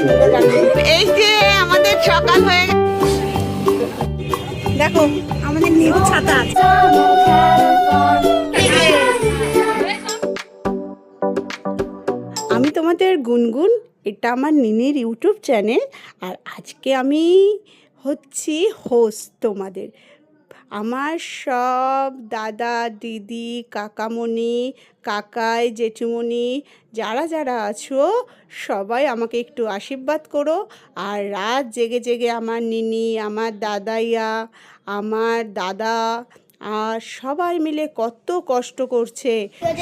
সুন্দর রান্না। এই যে আমাদের সকাল হয়ে গেছে, দেখো আমাদের নীল ছাতা আছে। আমি তোমাদের গুনগুন, এটা আমার নিনির ইউটিউব চ্যানেল। আর আজকে আমি হচ্ছি হোস্ট তোমাদের। আমার সব দাদা দিদি কাকামণি কাকাই জেঠুমণি যারা যারা আছো সবাই আমাকে একটু আশীর্বাদ করো। আর রাত জেগে জেগে আমার নিনি, আমার দাদাইয়া, আমার দাদা আর সবাই মিলে কত কষ্ট করছে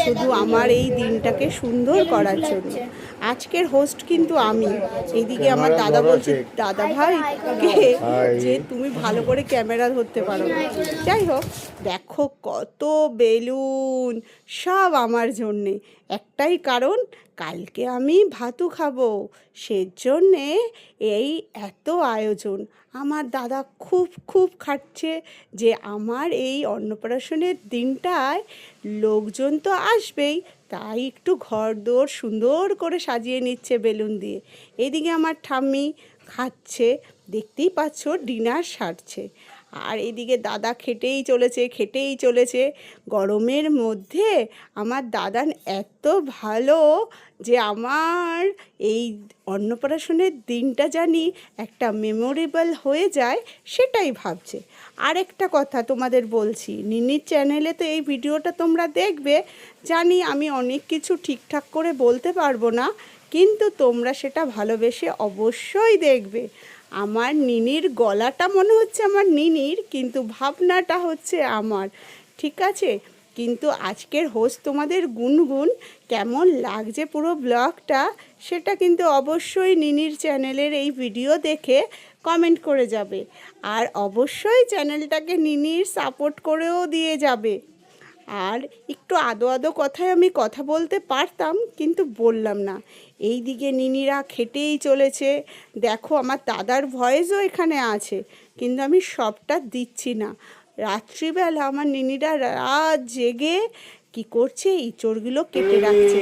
শুধু আমার এই দিনটাকে সুন্দর করার জন্য। আজকের হোস্ট কিন্তু আমি। এইদিকে আমার দাদা বলছে, দাদা ভাই কে যে তুমি ভালো করে ক্যামেরা ধরতে পারো না। যাই হোক, দেখো কত বেলুন, সব আমার জন্যে। একটাই কারণ, কালকে আমি ভাতু খাবো, সেজন্যে এই এত আয়োজন। আমার দাদা খুব খুব খাটছে যে আমার এই অন্নপ্রাশনের দিনটায় লোকজন তো আসবেই, তাই একটু ঘরদোর সুন্দর করে সাজিয়ে নিচ্ছে বেলুন দিয়ে। এদিকে আমার ঠাম্মি খাচ্ছে, দেখতেই পাচ্ছ ডিনার সারছে। আর এদিকে দাদা খেটেই চলেছে। গরমের মধ্যে আমার দাদা এত ভালো যে আমার এই অন্নপ্রাশনের দিনটা জানি একটা মেমোরেবল হয়ে যায়, সেটাই ভাবছে। আরেকটা কথা তোমাদের বলছি, নিনির চ্যানেলে তো এই ভিডিওটা তোমরা দেখবে। জানি আমি অনেক কিছু ঠিকঠাক করে বলতে পারবো না, কিন্তু তোমরা সেটা ভালোবেসে অবশ্যই দেখবে। আমার নিনির গলাটা মনে হচ্ছে আমার নিনির, কিন্তু ভাবনাটা হচ্ছে আমার, ঠিক আছে? কিন্তু আজকের হোস্ট তোমাদের গুনগুন। কেমন লাগছে পুরো ব্লগটা সেটা কিন্তু অবশ্যই নিনির চ্যানেলের এই ভিডিও দেখে কমেন্ট করে যাবে। আর অবশ্যই চ্যানেলটাকে নিনির সাপোর্ট করেও দিয়ে যাবে। আর একটু আদো কথায় আমি কথা বলতে পারতাম, কিন্তু বললাম না। এই দিকে নিনিরা খেটেই চলেছে। দেখো আমার দাদার ভয়েসও এখানে আছে, কিন্তু আমি সবটা দিচ্ছি না। রাত্রিবেলা আমার নিনিরা রাত জেগে কি করছে, ইঁচড়গুলো কেটে রাখছে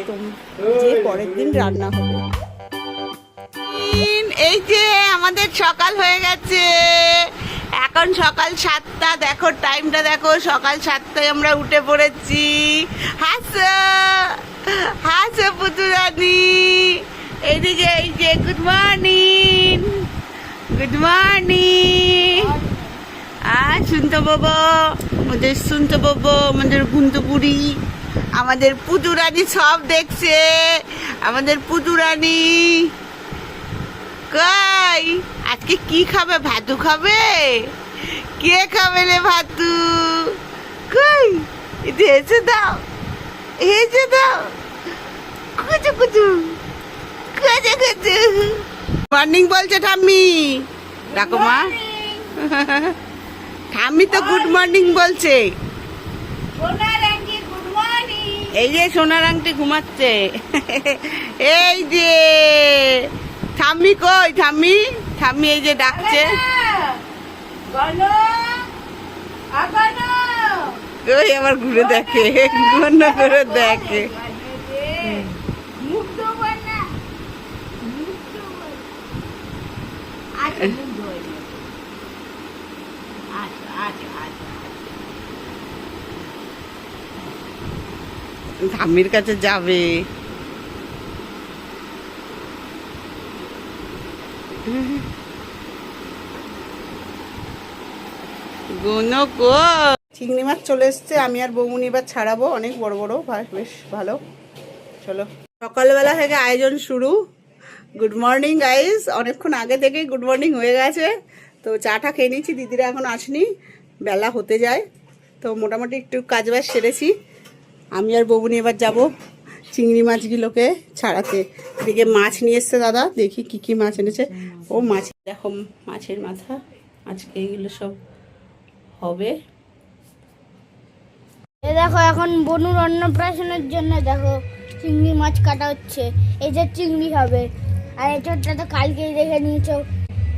যে পরের দিন রান্না হবে। এই যে আমাদের সকাল হয়ে গেছে, এখন সকাল 7টা। দেখো টাইমটা দেখো, সকাল 7টায় আমরা উঠে পড়েছি। হাসো পুতুরানি। এইদিকে এই যে গুড মর্নিং। শুনতে বাবা, আমাদের গুন্তপুরি, আমাদের পুতুরানি সব দেখছে। আমাদের পুতুরানি কই আজকে কি খাবে? ভাতু খাবে? কে খাবে রে ভাতু? কই হেসে দাও, কুচু মর্নিং বলছে ঠাম্মি। ডাকো মা। ঠাম্মি তো গুড মর্নিং বলছে। এই যে সোনার আংটি ঘুমাচ্ছে। এই যে ঠাম্মি কই? ঠাম্মি এই যে ডাকছে। ওই আবার ঘুরে দেখে, ঘন করে দেখে। ঠাম্মির কাছে যাবে। চিংড়ি মাছ চলে এসছে, আমি আর বৌমনি এবার ছাড়াবো। অনেক বড় বড়, বেশ ভালো। চলো, সকালবেলা থেকে আয়োজন শুরু। Good morning guys. অনেকক্ষণ আগে থেকেই গুড মর্নিং হয়ে গেছে। তো চাটা খেয়ে নিচ্ছি, দিদিরা এখন আসেনি, বেলা হতে যায়। তো মোটামুটি একটু কাজবাজ সেরেছি। আমি আর বৌমনি এবার যাব চিংড়ি মাছগুলোকে ছাড়াতে। এদিকে মাছ নিয়ে এসছে দাদা, দেখি কি কি মাছ এনেছে। ও মাছ দেখো, মাছের মাথা। আজকে এইগুলো সব হবে। দেখো এখন বনুর অন্নপ্রাশনের জন্য দেখো চিংড়ি মাছ কাটা হচ্ছে। এই যে চিংড়ি হবে, আর এটা তো কালকেই দেখে নিয়েছো।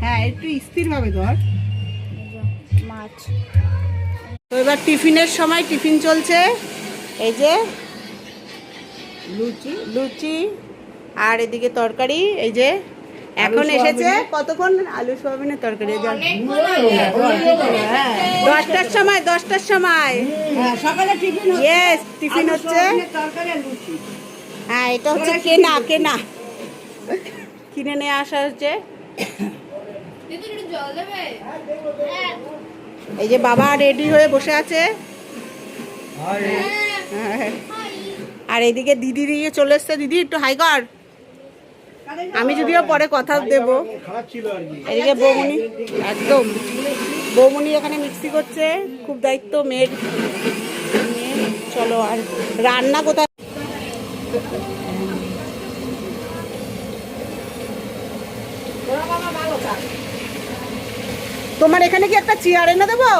হ্যাঁ, একটু স্থির ভাবে ধর মাছ। তো এবার টিফিনের সময় টিফিন চলছে। এই যে লুচি আর এদিকে তরকারি। এই যে এখন এসেছে কতক্ষণ আলু সোয়াবিনের তরকারি 10টার সময় সকালে টিফিন ইয়েস টিফিন হচ্ছে তরকারি আর লুচি। হ্যাঁ এটা হচ্ছে কেনা কিনে নিয়ে আসা হচ্ছে। এই যে বাবা রেডি হয়ে বসে আছে, হ্যাঁ। আর এইদিকে দিদি দিকে চলে এসছে। দিদি একটু হাই কর। আমি যদিও পরে কথা দেব। এদিকে বৌমনি, একদম বৌমনি এখানে মিক্সি করছে, খুব দায়িত্ব মেয়ের। চলো আর রান্না কোথায়? তোমার এখানে কি একটা চেয়ার এনে দেবো?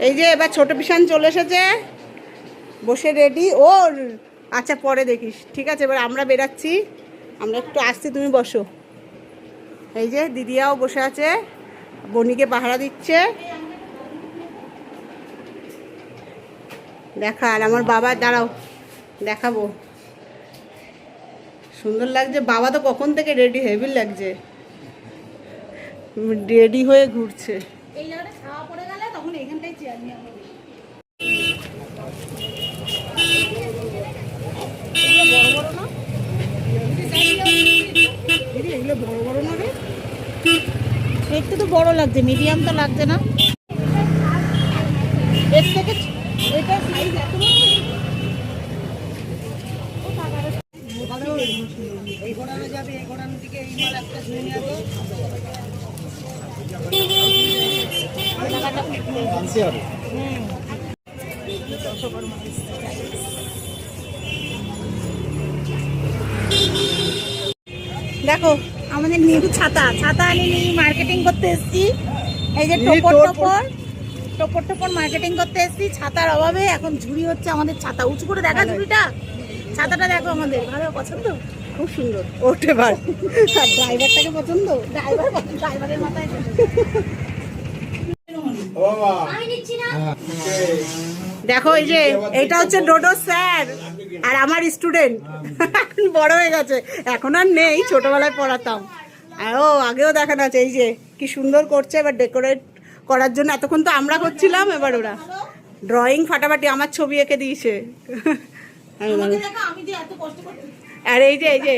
এই যে এবার ছোট পিসান চলে এসেছে, বসে রেডি। ও আচ্ছা পরে দেখিস, ঠিক আছে। এবার আমরা বেরাচ্ছি, আমরা একটু আসছি, তুমি বসো। এই যে দিদিয়াও বসে আছে, বনিকে পাহারা দিচ্ছে। দেখা, আর আমার বাবা, দাঁড়াও দেখাবো। সুন্দর লাগছে, বাবা তো কখন থেকে রেডি, হেভি লাগছে, রেডি হয়ে ঘুরছে। এই জায়গাটা খাওয়া পড়ে গেলে তখন এখানটাই চেয়ার নিয়ে আসবো। এগুলো বড় বড় না রে? একটু তো বড় লাগছে, মিডিয়াম তো লাগছে না। এর থেকে এটা সাইজ এত বড়? এই ঘোড়ানো যাবে, এই ঘোড়ানোর দিকে এই মাল একটা শুনে নিয়ে আসো। দেখো আমাদের নিউ ছাতা আনি মার্কেটিং করতে এসেছি। এই যে টপর মার্কেটিং করতে এসেছি। ছাতার অভাবে এখন ঝুড়ি হচ্ছে আমাদের ছাতা। উঁচু করে দেখা ঝুড়িটা, ছাতাটা দেখো আমাদের ভালো পছন্দ, খুব সুন্দর, ওঠে ভাই। আর ড্রাইভারটাকে পছন্দ, ড্রাইভারের মাথায় দেখো এই যে এটা হচ্ছে ডোডো স্যার আর আমার স্টুডেন্ট। এখন বড় হয়ে গেছে, এখন আর নেই, ছোটবেলায় পড়াতাম। আর ও আগেও দেখানো আছে। এই যে কি সুন্দর করছে, এবার ডেকোরেট করার জন্য এতক্ষণ তো আমরা করছিলাম, এবার ওরা ড্রয়িং ফাটাফাটি আমার ছবি এঁকে দিয়েছে। আমি যে এত কষ্ট করছি। আর এই যে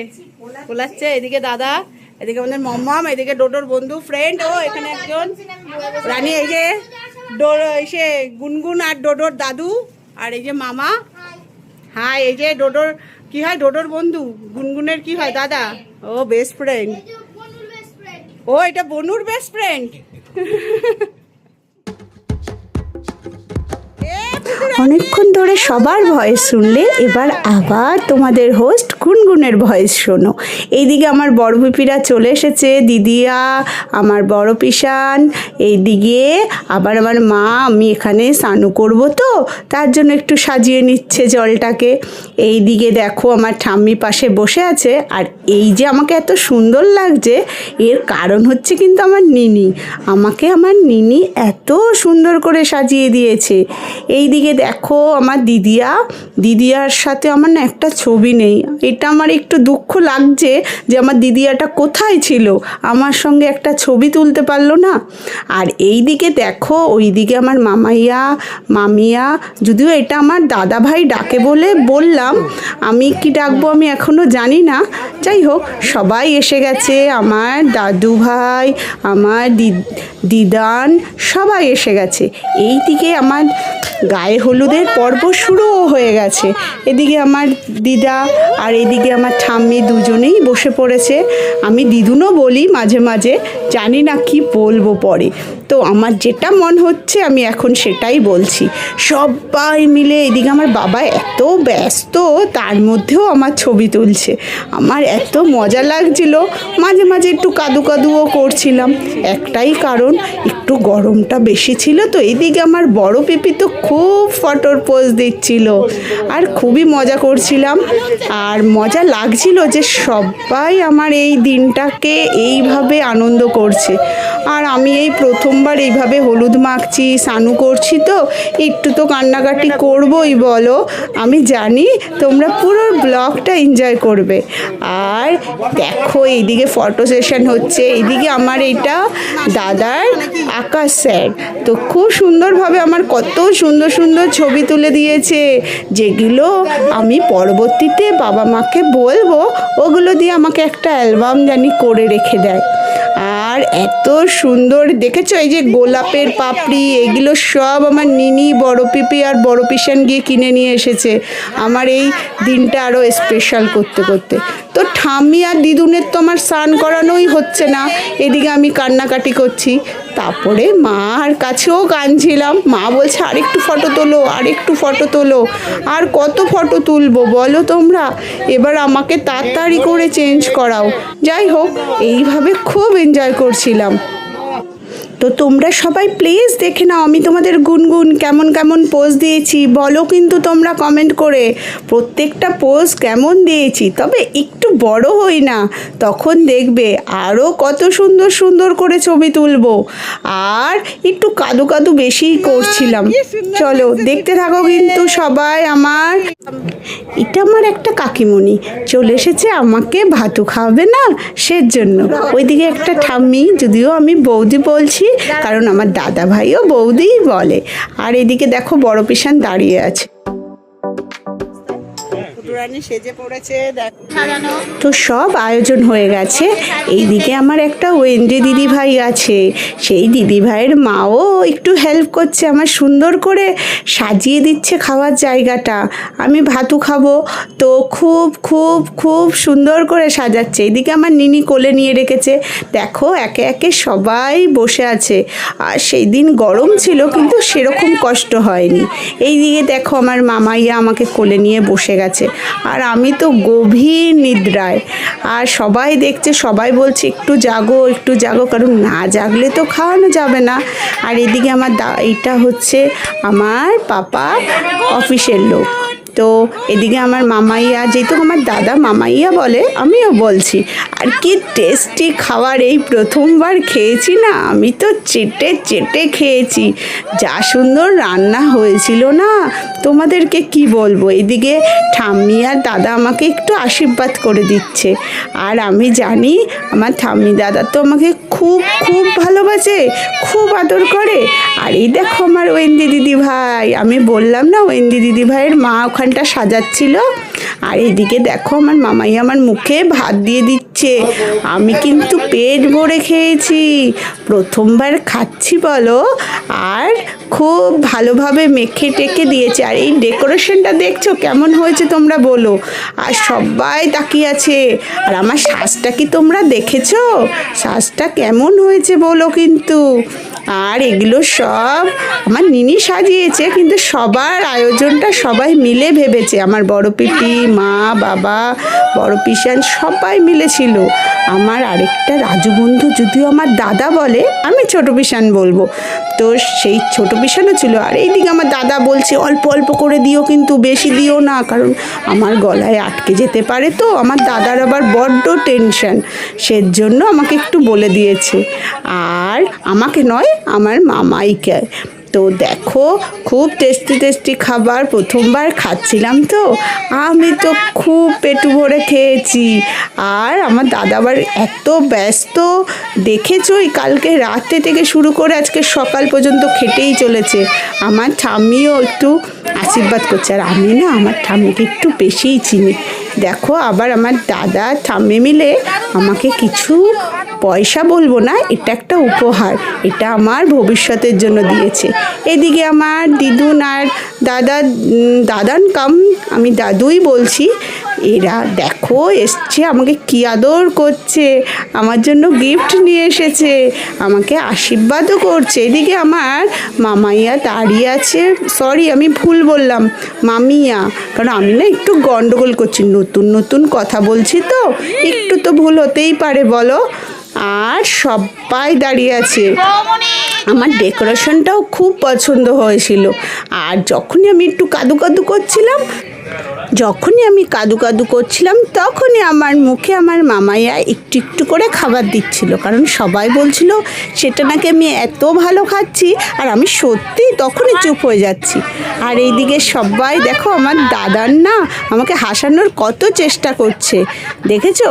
পোলাচ্ছে, এদিকে দাদা, এদিকে আমাদের মম্মাম, এদিকে ডোডোর বন্ধু ফ্রেন্ড, ও এখানে একজন রানী, এই যে এসে গুনগুন আর ডোডোর দাদু, আর এই যে মামা। হাই, এই যে ডোডোর কি হয়, ডোডোর বন্ধু, গুনগুনের কি হয়, দাদা। ও বেস্ট ফ্রেন্ড, ও এটা বনুর বেস্ট ফ্রেন্ড। অনেকক্ষণ ধরে সবার ভয়েস শুনলে, এবার আবার তোমাদের হোস্ট গুনগুনের ভয়েস শোনো। এইদিকে আমার বড় পিপিরা চলে এসেছে, দিদিয়া, আমার বড় পিসান, এইদিকে আবার আমার মা। আমি এখানে স্নানু করবো তো, তার জন্য একটু সাজিয়ে নিচ্ছে জলটাকে। এইদিকে দেখো আমার ঠাম্মি পাশে বসে আছে। আর এই যে আমাকে এত সুন্দর লাগছে, এর কারণ হচ্ছে কিন্তু আমার নিনি। আমাকে আমার নিনি এত সুন্দর করে সাজিয়ে দিয়েছে। এইদিকে দেখো আমার দিদিয়ার সাথে আমার না একটা ছবি নেই। এটা আমার একটু দুঃখ লাগছে যে আমার দিদিয়াটা কোথায় ছিল, আমার সঙ্গে একটা ছবি তুলতে পারলো না। আর এইদিকে দেখো ওইদিকে আমার মামিয়া, যদিও এটা আমার দাদা ভাই ডাকে বলে বললাম, আমি কি ডাকবো আমি এখনও জানি না। যাই হোক, সবাই এসে গেছে, আমার দাদু ভাই, আমার দিদান, সবাই এসে গেছে। এইদিকে আমার গায়ে হলুদের পর্ব শুরুও হয়ে গেছে। এদিকে আমার দিদা আর এদিকে আমার ঠাম্মি দুজনেই বসে পড়েছে। আমি দিদুনও বলি মাঝে মাঝে, জানি না কি বলবো পরে। তো আমার যেটা মন হচ্ছে আমি এখন সেটাই বলছি। সবাই মিলে, এদিকে আমার বাবা এত ব্যস্ত, তার মধ্যেও আমার ছবি তুলছে। আমার এত মজা লাগছিল, মাঝে মাঝে একটু কাদুও করছিলাম। একটাই কারণ, একটু গরমটা বেশি ছিল তো। এইদিকে আমার বড় পিপি তো খুব ফটোর পোজ দিচ্ছিল, আর খুবই মজা করছিলাম। আর মজা লাগছিল যে সবাই আমার এই দিনটাকে এইভাবে আনন্দ করছে। আর আমি এই প্রথমবার প্রথমবার এইভাবে হলুদ মাখছি, স্নানু করছি, তো একটু তো কান্নাকাটি করবই বলো। আমি জানি তোমরা পুরো ব্লগটা এনজয় করবে। আর দেখো এইদিকে ফটো সেশন হচ্ছে, এইদিকে আমার এটা দাদার আকাশ স্যার, তো খুব সুন্দরভাবে আমার কত সুন্দর সুন্দর ছবি তুলে দিয়েছে, যেগুলো আমি পরবর্তীতে বাবা মাকে বলবো ওগুলো দিয়ে আমাকে একটা অ্যালবাম জানি করে রেখে দেয়। আর এত সুন্দর দেখেছো, এই যে গোলাপের পাপড়ি, এগুলো সব আমার নিনি, বড় পিপি আর বড় পিসান গিয়ে কিনে নিয়ে এসেছে আমার এই দিনটা আরও স্পেশাল করতে করতে। তো ঠাম্মি আর দিদুনের তো আমার স্নান করানোই হচ্ছে না, এদিকে আমি কান্নাকাটি করছি। তারপরে মার কাছেও কাঁদছিলাম, মা বলছে আরেকটু ফটো তোলো, আরেকটু ফটো তোলো। আর কত ফটো তুলবো বলো তোমরা, এবার আমাকে তাড়াতাড়ি করে চেঞ্জ করাও। যাই হোক, এইভাবে খুব এনজয় করছিলাম। তো তোমরা সবাই প্লিজ দেখে নাও আমি তোমাদের গুনগুন কেমন কেমন পোজ দিয়েছি, বলো কিন্তু তোমরা কমেন্ট করে প্রত্যেকটা পোজ কেমন দিয়েছি। তবে একটু বড় হই না, তখন দেখবে আরও কত সুন্দর সুন্দর করে ছবি তুলবো। আর একটু কাদু কাদু বেশিই করছিলাম। চলো দেখতে থাকো কিন্তু সবাই। আমার এটা আমার একটা কাকিমণি চলে এসেছে আমাকে ভাতু খাওয়াবে না, সেজন্য। ওইদিকে একটা ঠাম্মি, যদিও আমি বৌদি বলছি কারণ আমার দাদা ভাইও বৌদিই বলে। আর এদিকে দেখো বড় পিসান দাঁড়িয়ে আছে, সেজে পড়েছে, তো সব আয়োজন হয়ে গেছে। এইদিকে আমার একটা ওয়েন্ডি দিদি ভাই আছে, সেই দিদি ভাইয়ের মাও একটু হেল্প করছে, আমার সুন্দর করে সাজিয়ে দিচ্ছে খাওয়ার জায়গাটা। আমি ভাতু খাবো, তো খুব খুব খুব সুন্দর করে সাজাচ্ছে। এইদিকে আমার নিনি কোলে নিয়ে রেখেছে, দেখো একে একে সবাই বসে আছে। আর সেই দিন গরম ছিল কিন্তু সেরকম কষ্ট হয়নি। এইদিকে দেখো আমার মামাইয়া আমাকে কোলে নিয়ে বসে গেছে, আর আমি তো গভীর নিদ্রায়। আর সবাই দেখছে, সবাই বলছে একটু জাগো একটু জাগো, কারণ না জাগলে তো খাওয়ানো যাবে না। আর এদিকে আমার এটা হচ্ছে আমার পাপা অফিসের লোক। তো এদিকে আমার মামাইয়া, যেহেতু আমার দাদা মামাইয়া বলে আমিও বলছি। আর কি টেস্টি খাবার, এই প্রথমবার খেয়েছি না, আমি তো চেটে চেটে খেয়েছি। যা সুন্দর রান্না হয়েছিল না, তোমাদেরকে কি বলবো। এদিকে ঠাম্মি আর দাদা আমাকে একটু আশীর্বাদ করে দিচ্ছে। আর আমি জানি আমার ঠাম্মি দাদা তো আমাকে খুব খুব ভালোবাসে, খুব আদর করে। আর এই দেখো আমার ওয়েন্দি দিদি ভাই, আমি বললাম না ওয়েন্দি দিদি ভাইয়ের মা ওখানটা সাজাচ্ছিল। আর এদিকে দেখো আমার মামাই আমার মুখে ভাত দিয়ে দিচ্ছে। আমি কিন্তু পেট ভরে খেয়েছি, প্রথমবার খাচ্ছি বলো। আর খুব ভালোভাবে মেখে টেকে দিয়েছে। আর এই ডেকোরেশনটা দেখছো কেমন হয়েছে তোমরা বলো। আর সবাই তাকিয়ে আছে। আর আমার সাজটা কি তোমরা দেখেছো, সাজটা কেমন হয়েছে বলো কিন্তু। আর এগুলো সব আমার নিনি সাজিয়েছে, কিন্তু সবার আয়োজনটা সবাই মিলে ভেবেছে। আমার বড় পিপি, মা, বাবা, বড় পিসান সবাই মিলেছিল। আমার আরেকটা রাজু বন্ধু, যদিও আমার দাদা বলে আমি ছোট পিসান বলবো, তো সেই ছোট পিসানও ছিল। আর এইদিকে আমার দাদা বলছে অল্প অল্প করে দিও, কিন্তু বেশি দিও না, কারণ আমার গলায় আটকে যেতে পারে। তো আমার দাদার আবার বড্ড টেনশন, সেজন্য আমাকে একটু বলে দিয়েছে। আর আমাকে নয়, আমার মামাইকে। তো দেখো খুব টেস্টি টেস্টি খাবার, প্রথমবার খাচ্ছিলাম তো আমি তো খুব পেটু ভরে খেয়েছি। আর আমার দাদা আবার এত ব্যস্ত দেখেছই, কালকে রাতে থেকে শুরু করে আজকে সকাল পর্যন্ত খেটেই চলেছে। আমার ঠাম্মিও একটু আশীর্বাদ করছে। আর আমি না আমার ঠাম্মিকে একটু বেশিই চিনি। দেখো আবার আমার দাদা ঠাম্মি মিলে আমাকে কিছু পয়সা বলবো না, এটা একটা উপহার, এটা আমার ভবিষ্যতের জন্য দিয়েছে। এদিকে আমার দিদুন আর দাদান কাম আমি দাদুই বলছি, এরা দেখো এসছে, আমাকে কি আদর করছে, আমার জন্য গিফট নিয়ে এসেছে, আমাকে আশীর্বাদও করছে। এদিকে আমার মামাইয়া দাঁড়িয়ে আছে, সরি আমি ভুল বললাম, মামিয়া, কারণ আমি না একটু গন্ডগোল করছি, নতুন নতুন কথা বলছি তো একটু তো ভুল হতেই পারে বলো। আর সবাই দাঁড়িয়ে আছে। আমার ডেকোরেশনটাও খুব পছন্দ হয়েছিল। আর যখনই আমি একটু কাদু কাদু করছিলাম, যখনই আমি কাদু কাদু করছিলাম তখনই আমার মুখে আমার মামাইয়া একটু একটু করে খাবার দিচ্ছিল, কারণ সবাই বলছিল সেটা নাকি আমি এত ভালো খাচ্ছি, আর আমি সত্যি তখনই চুপ হয়ে যাচ্ছি। আর এইদিকে সবাই দেখো আমার দাদার না আমাকে হাসানোর কত চেষ্টা করছে, দেখেছো?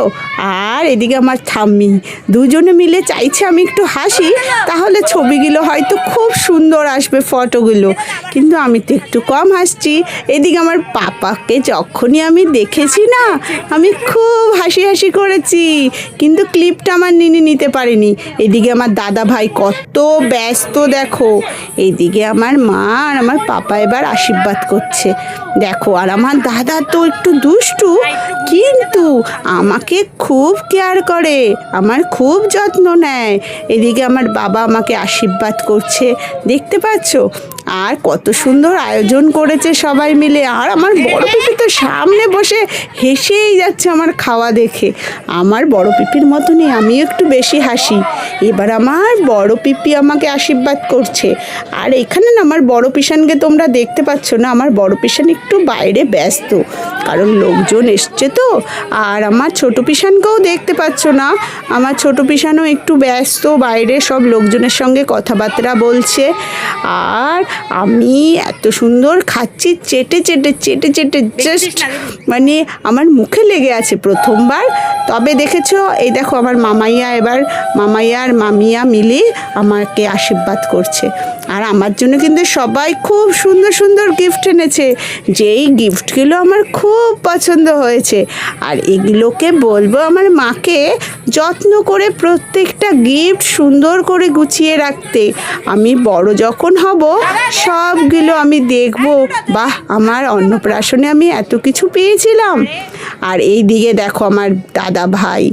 আর এদিকে আমার ঠাম্মি, দুজনে মিলে চাইছে আমি একটু হাসি, তাহলে ছবিগুলো হয়তো খুব সুন্দর আসবে, ফটোগুলো। কিন্তু আমি তো একটু কম হাসছি। এদিকে আমার পাপাকে যখনই আমি দেখেছি না, আমি খুব হাসি হাসি করেছি, কিন্তু ক্লিপটা আমার নিনি নিতে পারেনি। এদিকে আমার দাদা ভাই কত ব্যস্ত দেখো। এইদিকে আমার মা আর আমার পাপা এবার আশীর্বাদ করছে দেখো। আর আমার দাদা তো একটু দুষ্টু, কিন্তু আমাকে খুব কেয়ার করে, আমার খুব যত্ন নেয়। এদিকে আমার বাবা আমাকে আশীর্বাদ করছে, দেখতে পাচ্ছ? আর কত সুন্দর আয়োজন করেছে সবাই মিলে। আর আমার বড় পিপি তো সামনে বসে হেসেই যাচ্ছে আমার খাওয়া দেখে। আমার বড় পিপির মতনই আমিও একটু বেশি হাসি। এবার আমার বড় পিপি আমাকে আশীর্বাদ করছে। আর এখানে না আমার বড় পিসানকে তোমরা দেখতে পাচ্ছ না, আমার বড় পিসান একটু বাইরে ব্যস্ত, কারণ লোকজন এসছে তো। আর আমার ছোট পিসানকেও দেখতে পাচ্ছ না, আমার ছোট পিসানও একটু ব্যস্ত, বাইরে সব লোকজনের সঙ্গে কথাবার্তা বলছে। আর আমি এত সুন্দর খাচ্ছি, চেটে চেটে চেটে চেটে জাস্ট মানে আমার মুখে লেগে আছে প্রথমবার। তবে দেখেছো, এই দেখো আমার মামাইয়া, এবার মামাইয়া আর মামিয়া মিলে আমাকে আশীর্বাদ করছে। আর আমার জন্য কিন্তু সবাই খুব সুন্দর সুন্দর গিফট এনেছে, যেই গিফটগুলো আমার খুব পছন্দ হয়েছে। আর এগুলোকে বলবো আমার মাকে যত্ন করে প্রত্যেকটা গিফট সুন্দর করে গুছিয়ে রাখতে। আমি বড় যখন হব সবগুলো আমি দেখব, বাহ আমার অন্নপ্রাশনে আমি এত কিছু পেয়েছিলাম। আর এই দিকে দেখো আমার দাদা ভাই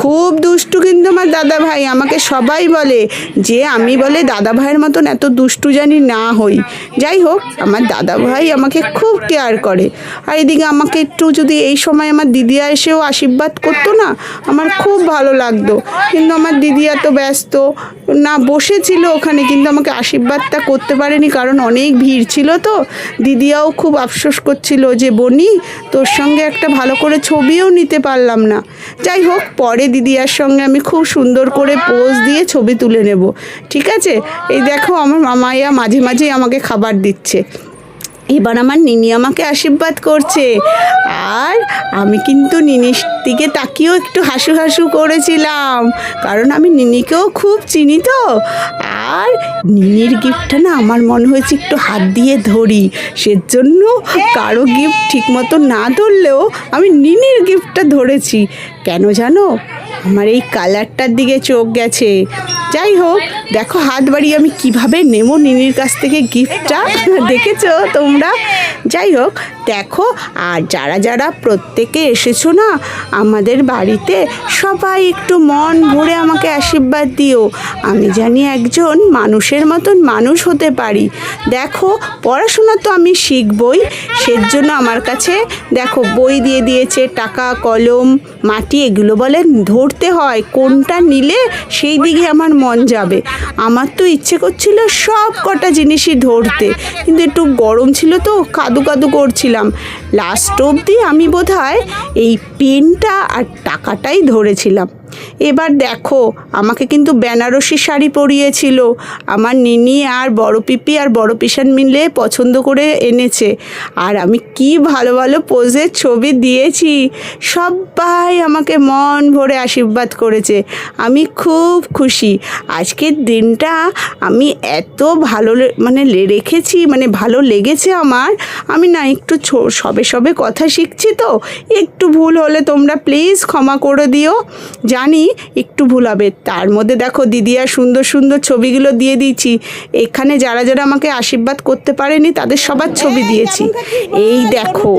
খুব দুষ্টু, কিন্তু আমার দাদা ভাই আমাকে সবাই বলে যে আমি বলে দাদা ভাইয়ের মতন এত দুষ্টু জানি না হই। যাই হোক, আমার দাদা ভাই আমাকে খুব কেয়ার করে। আর এদিকে আমাকে একটু যদি এই সময় আমার দিদিয়া এসেও আশীর্বাদ করতো না, আমার খুব ভালো লাগতো। কিন্তু আমার দিদিয়া তো ব্যস্ত না, বসেছিল ওখানে, কিন্তু আমাকে আশীর্বাদটা করতে পারেনি, কারণ অনেক ভিড় ছিল তো। দিদিয়াও খুব আফসোস করছিল যে বনি তোর সঙ্গে একটা ভালো করে ছবিও নিতে পারলাম না। যাই হোক, পরে দিদিয়ার সঙ্গে আমি খুব সুন্দর করে পোজ দিয়ে ছবি তুলে নেব, ঠিক আছে? এই দেখো আমার মামাইয়া মাঝে মাঝেই আমাকে খাবার দিচ্ছে। এবার আমার নিনি আমাকে আশীর্বাদ করছে। আর আমি কিন্তু নিনির দিকে তাকিয়েও একটু হাসু হাসু করেছিলাম, কারণ আমি নিনিকেও খুব চিনি তো। আর নিনির গিফটটা না আমার মনে হয়েছে একটু হাত দিয়ে ধরি, সেজন্য কারো গিফট ঠিক মতো না ধরলেও আমি নিনির গিফটটা ধরেছি। কেন জানো? আমার এই কালারটার দিকে চোখ গেছে। যাই হোক, দেখো হাত বাড়িয়ে আমি কিভাবে নেব নিনির কাছ থেকে গিফটটা, দেখেছো তোমরা? যাই হোক, দেখো, আর যারা যারা প্রত্যেকে এসেছো না আমাদের বাড়িতে, সবাই একটু মন ভরে আমাকে আশীর্বাদ দিও। আমি জানি একজন মানুষের মতন মানুষ হতে পারি। দেখো, পড়াশোনা তো আমি শিখবই, সেজন্য আমার কাছে দেখো বই দিয়ে দিয়েছে, টাকা, কলম, মাটি, এগুলো বলে ধরতে হয়, কোনটা নিলে সেই দিকে আমার মন যাবে। আমার তো ইচ্ছে করছিল সব কটা জিনিসই ধরতে, কিন্তু একটু গরম ছিল তো কাদু কাদু করছিলাম। লাস্ট অবধি আমি বোধহয় এই পেনটা আর টাকাটাই ধরেছিলাম। এবার দেখো, আমাকে কিন্তু বেনারসি শাড়ি পরিয়েছিল আমার নিনি আর বড় পিপি আর বড় পিসান মিলে পছন্দ করে এনেছে। আর আমি কি ভালো ভালো পোজের ছবি দিয়েছি, সবাই আমাকে মন ভরে আশীর্বাদ করেছে। আমি খুব খুশি। আজকের দিনটা আমি এত ভালো রেখেছি, ভালো লেগেছে আমার। আমি না একটু সবে সবে কথা শিখছি তো, একটু ভুল হলে তোমরা প্লিজ ক্ষমা করে দিও, জানি একটু ভুল হবে। তার মধ্যে দেখো দিদিয়া সুন্দর সুন্দর ছবিগুলো দিয়ে দিয়েছি। এখানে যারা যারা আমাকে আশীর্বাদ করতে পারেনি তাদের সবার ছবি দিয়েছি। এই দেখো,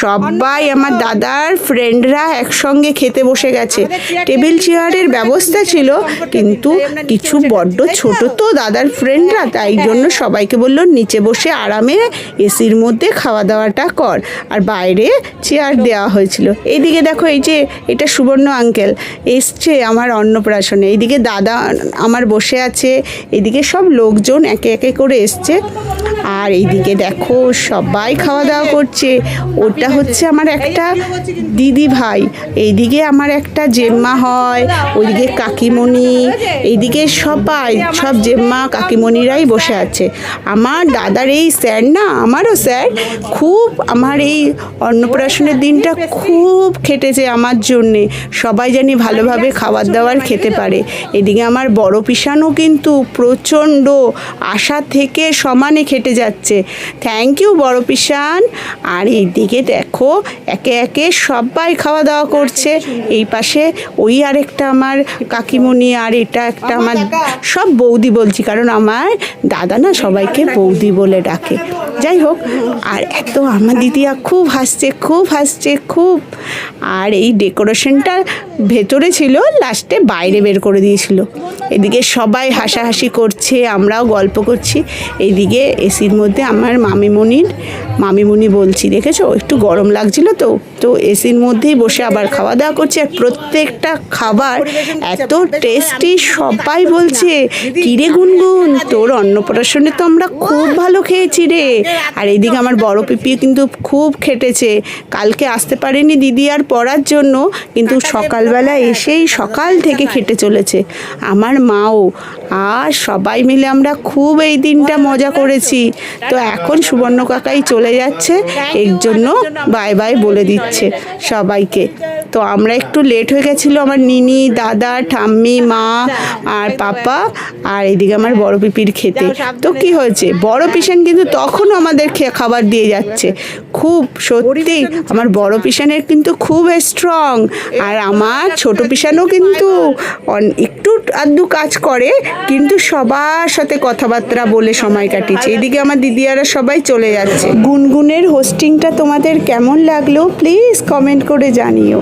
সবাই আমার দাদার ফ্রেন্ডরা একসঙ্গে খেতে বসে গেছে। টেবিল চেয়ারের ব্যবস্থা ছিল, কিন্তু কিছু বড্ড ছোট তো দাদার ফ্রেন্ডরা, তাই জন্য সবাইকে বললো নিচে বসে আরামে এসির মধ্যে খাওয়া দাওয়াটা কর, আর বাইরে চেয়ার দেওয়া হয়েছিল। এইদিকে দেখো, এই যে এটা সুবর্ণ আঙ্কেল, এই এসছে আমার অন্নপ্রাশনে। এইদিকে দাদা আমার বসে আছে, এদিকে সব লোকজন একে একে করে এসছে। আর এইদিকে দেখো সবাই খাওয়া দাওয়া করছে। ওটা হচ্ছে আমার একটা দিদি ভাই, এইদিকে আমার একটা জেম্মা হয়, ওইদিকে কাকিমণি, এইদিকে সবাই সব জেম্মা কাকিমণিরাই বসে আছে। আমার দাদার এই স্যার না, আমারও স্যার, খুব আমার এই অন্নপ্রাশনের দিনটা খুব খেটেছে আমার জন্যে। সবাই জানি ভালোভাবে খাবার দাবার খেতে পারে। এদিকে আমার বড় পিসানও কিন্তু প্রচণ্ড আশা থেকে সমানে খেটে যাচ্ছে। থ্যাংক ইউ বড় পিসান। আর এইদিকে দেখো একে একে সবাই খাওয়া দাওয়া করছে। এই পাশে ওই আরেকটা আমার কাকিমণি, আর এটা একটা আমার, সব বৌদি বলছি কারণ আমার দাদা না সবাইকে বৌদি বলে ডাকে। যাই হোক, আর এত আমার দিদিয়া খুব হাসছে খুব হাসছে খুব। আর এই ডেকোরেশনটা ভেতরে ছিল, লাস্টে বাইরে বের করে দিয়েছিল। এদিকে সবাই হাসাহাসি করছে, আমরাও গল্প করছি। এইদিকে এসির মধ্যে আমার মামিমণি বলছি, দেখেছো একটু গরম লাগছিল তো এসির মধ্যেই বসে আবার খাওয়া দাওয়া করছে। আর প্রত্যেকটা খাবার এত টেস্টি, সবাই বলছে কিরে গুনগুন তোর অন্নপ্রাশনে তো আমরা খুব ভালো খেয়েছি রে। আর এইদিকে আমার বড় পিপি কিন্তু খুব খেটেছে, কালকে আসতে পারেনি দিদি আর পড়ার জন্য, কিন্তু সকালবেলা এসেই সকাল থেকে খেটে চলেছে। আমার মাও। আর সবাই মিলে আমরা খুব এই দিনটা মজা করেছি। তো এখন সুবর্ণ কাকাই চলে যাচ্ছে, এর জন্য বাই বাই বলে দিচ্ছে সবাইকে। তো আমরা একটু লেট হয়ে গেছিলো, আমার নিনি, দাদা, ঠাম্মি, মা আর পাপা, আর এদিকে আমার বড় পিপির খেতে। তো কি হয়েছে, বড় পিসান কিন্তু তখনও আমাদের খাবার দিয়ে যাচ্ছে। খুব সত্যি আমার বড় পিসানের কিন্তু খুব স্ট্রং, আর আমার ছোট পিসানও কিন্তু একটু আধটু কাজ করে, কিন্তু সবার সাথে কথাবার্তা বলে সময় কাটিয়েছে। এদিকে আমার দিদিয়ারা সবাই চলে যাচ্ছে। গুনগুনের হোস্টিংটা তোমাদের কেমন লাগলো প্লিজ কমেন্ট করে জানিও।